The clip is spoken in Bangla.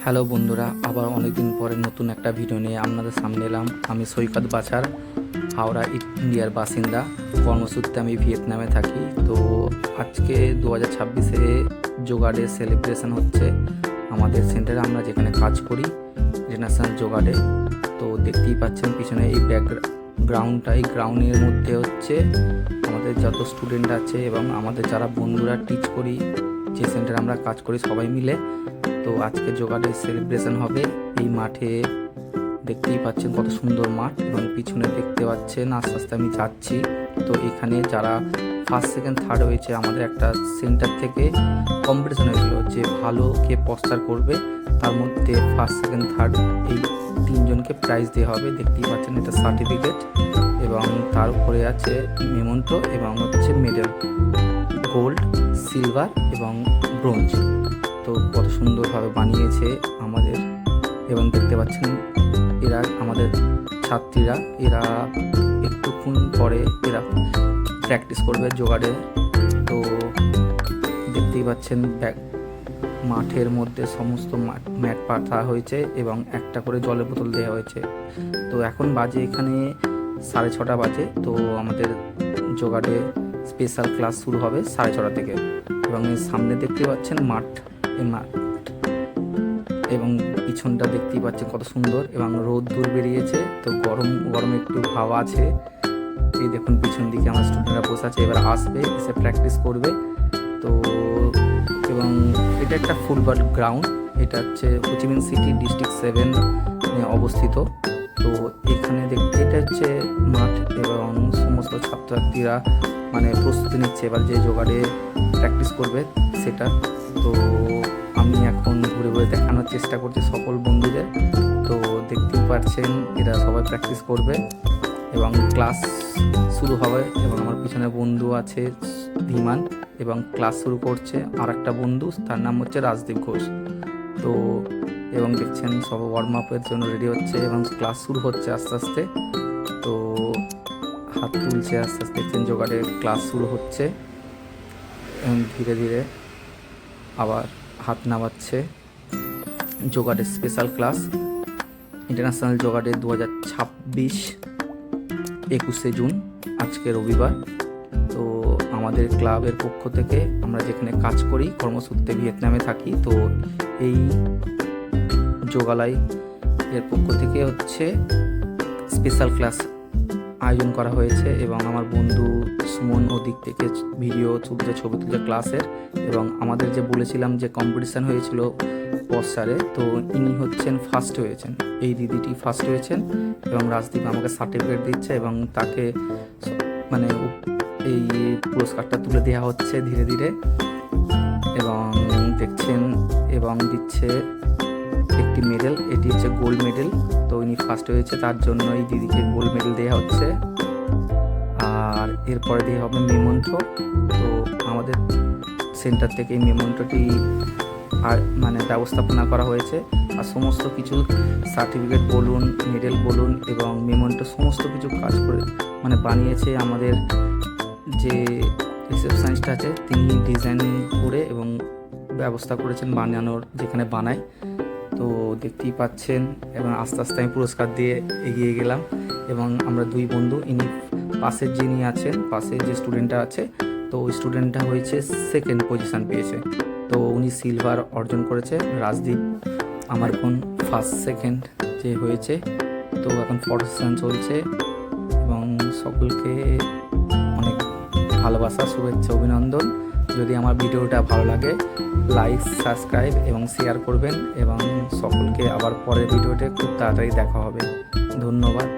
হ্যালো বন্ধুরা, আবার অনেকদিন পরে নতুন একটা ভিডিও নিয়ে আপনাদের সামনে এলাম। আমি সৈকত বাছার, হাওড়া ইন্ডিয়ার বাসিন্দা। কর্মসূত্রে আমি ভিয়েতনামে থাকি। তো আজকে 2026-এ যোগা ডে সেলিব্রেশন হচ্ছে আমাদের সেন্টারে, আমরা যেখানে কাজ করি, ইন্টারন্যাশনাল যোগা ডে। তো দেখতেই পাচ্ছেন পিছনে এই ব্যাকগ্রাউন্ডটা, এই গ্রাউন্ডের মধ্যে হচ্ছে আমাদের যত স্টুডেন্ট আছে এবং আমাদের যারা বন্ধুরা টিচ করি, যে সেন্টারে আমরা কাজ করি, সবাই মিলে। তো আজকে যোগা ডে সেলিব্রেশন হবে এই মাঠে। দেখতেই পাচ্ছেন কত সুন্দর মাঠ, এবং পিছনে দেখতে পাচ্ছেন আস্তে আস্তে আমি যাচ্ছি। তো এখানে যারা ফার্স্ট সেকেন্ড থার্ড হয়েছে, আমাদের একটা সেন্টার থেকে কম্পিটিশন হয়েছিল যে ভালো কে পোস্টার করবে, তার মধ্যে ফার্স্ট সেকেন্ড থার্ড এই তিনজনকে প্রাইজ দেওয়া হবে। দেখতেই পাচ্ছেন এটা সার্টিফিকেট, এবং তার উপরে আছে মেমন্টো এবং হচ্ছে মেডেল, গোল্ড, সিলভার এবং ব্রোঞ্জ। তো কত সুন্দরভাবে বানিয়েছে আমাদের। এবং দেখতে পাচ্ছেন এরা আমাদের ছাত্রীরা, এরা একটুক্ষণ পরে এরা প্র্যাকটিস করবে যোগা ডে। তো দেখতেই পাচ্ছেন মাঠের মধ্যে সমস্ত ম্যাট পাতা হয়েছে এবং একটা করে জলের বোতল দেওয়া হয়েছে। তো এখন বাজে এখানে 6:30 বাজে। তো আমাদের যোগা ডে স্পেশাল ক্লাস শুরু হবে 6:30 থেকে। এবং এর সামনে দেখতে পাচ্ছেন মাঠ, এবং পিছনটা দেখতেই পাচ্ছেন কত সুন্দর, এবং রোদ দূর বেরিয়েছে। তো গরম গরম একটু হাওয়া আছে। এই দেখুন পিছন দিকে আমার স্টুডেন্টরা বসে আছে, এবার আসবে, এসে প্র্যাকটিস করবে। তো এবং এটা একটা ফুটবল গ্রাউন্ড, এটা হচ্ছে হোচিমিন সিটি ডিস্ট্রিক্ট 7 অবস্থিত। তো এখানে এটা হচ্ছে মাঠ, এবং সমস্ত ছাত্রছাত্রীরা মানে প্রস্তুতি নিচ্ছে এবার যে যোগা ডে প্র্যাকটিস করবে সেটা। তো আমি এখন ঘুরে ঘুরে দেখানোর চেষ্টা করছি সকল বন্ধুদের। তো দেখতেই পাচ্ছেন এরা সবাই প্র্যাকটিস করবে এবং ক্লাস শুরু হবে। এবং আমার পিছনে বন্ধু আছে ধীমান, এবং ক্লাস শুরু করছে আর একটা বন্ধু, তার নাম হচ্ছে রাজদীপ ঘোষ। তো এবং দেখছেন সব ওয়ার্ম আপের জন্য রেডি হচ্ছে এবং ক্লাস শুরু হচ্ছে আস্তে আস্তে। তো হাত তুলছে আস্তে আস্তে, দেখছেন যোগাড়ে ক্লাস শুরু হচ্ছে এবং ধীরে ধীরে আবার হাত নামাচ্ছে। Yoga day special class, international yoga day 2026 21শে জুন, আজকে রবিবার। তো আমাদের ক্লাবের পক্ষ থেকে, আমরা যেখানে কাজ করি কর্মসূত্রে ভিয়েতনামে থাকি, তো এই যোগালয় এর পক্ষ থেকে হচ্ছে স্পেশাল ক্লাস আয়োজন করা হয়েছে। এবং আমার বন্ধু সুমন ওদিক থেকে ভিডিও ছবি তুলছে ক্লাসের। এবং আমাদের যে বলেছিলাম যে কম্পিটিশান হয়েছিল পশ্চারে, তো ইনি হচ্ছেন ফার্স্ট হয়েছেন, এই দিদিটি ফার্স্ট হয়েছেন। এবং রাজদীপ আমাকে সার্টিফিকেট দিচ্ছে এবং তাকে মানে এই পুরস্কারটা তুলে দেওয়া হচ্ছে ধীরে ধীরে। এবং দেখছেন এবং দিচ্ছে একটি মেডেল, এটি হচ্ছে গোল্ড মেডেল। তো ইনি ফার্স্ট হয়েছে, তার জন্য এই দিদিকে গোল্ড মেডেল দেওয়া হচ্ছে। আর এরপরে দেওয়া হবে মেমন্টো। তো আমাদের সেন্টার থেকে এই মেমন্টোটি আর মানে ব্যবস্থাপনা করা হয়েছে। আর সমস্ত কিছু সার্টিফিকেট বলুন, মেডেল বলুন এবং মেমন্টো সমস্ত কিছু কাজ করে মানে বানিয়েছে আমাদের যে রিসেপশনিস্ট আছে, তিনি ডিজাইন করে এবং ব্যবস্থা করেছেন বানানোর, যেখানে বানায়। তো দেখতেই পাচ্ছেন, এবং আস্তে আস্তে আমি পুরস্কার দিয়ে এগিয়ে গেলাম। এবং আমরা দুই বন্ধু, ইনি পাশের যিনি আছেন, পাশে যে স্টুডেন্টটা আছে, তো ওই স্টুডেন্টটা হয়েছে সেকেন্ড পজিশান পেয়েছে। তো উনি সিলভার অর্জন করেছে। রাজদীপ আমার এখন ফার্স্ট সেকেন্ড যে হয়েছে। তো এখন ফটো সেশন চলছে, এবং সকলকে অনেক ভালোবাসা, শুভেচ্ছা, অভিনন্দন। যদি আমার ভিডিওটা ভালো লাগে, লাইক, সাবস্ক্রাইব এবং শেয়ার করবেন। এবং সকলকে আবার পরের ভিডিওতে খুব তাড়াতাড়ি দেখা হবে। ধন্যবাদ।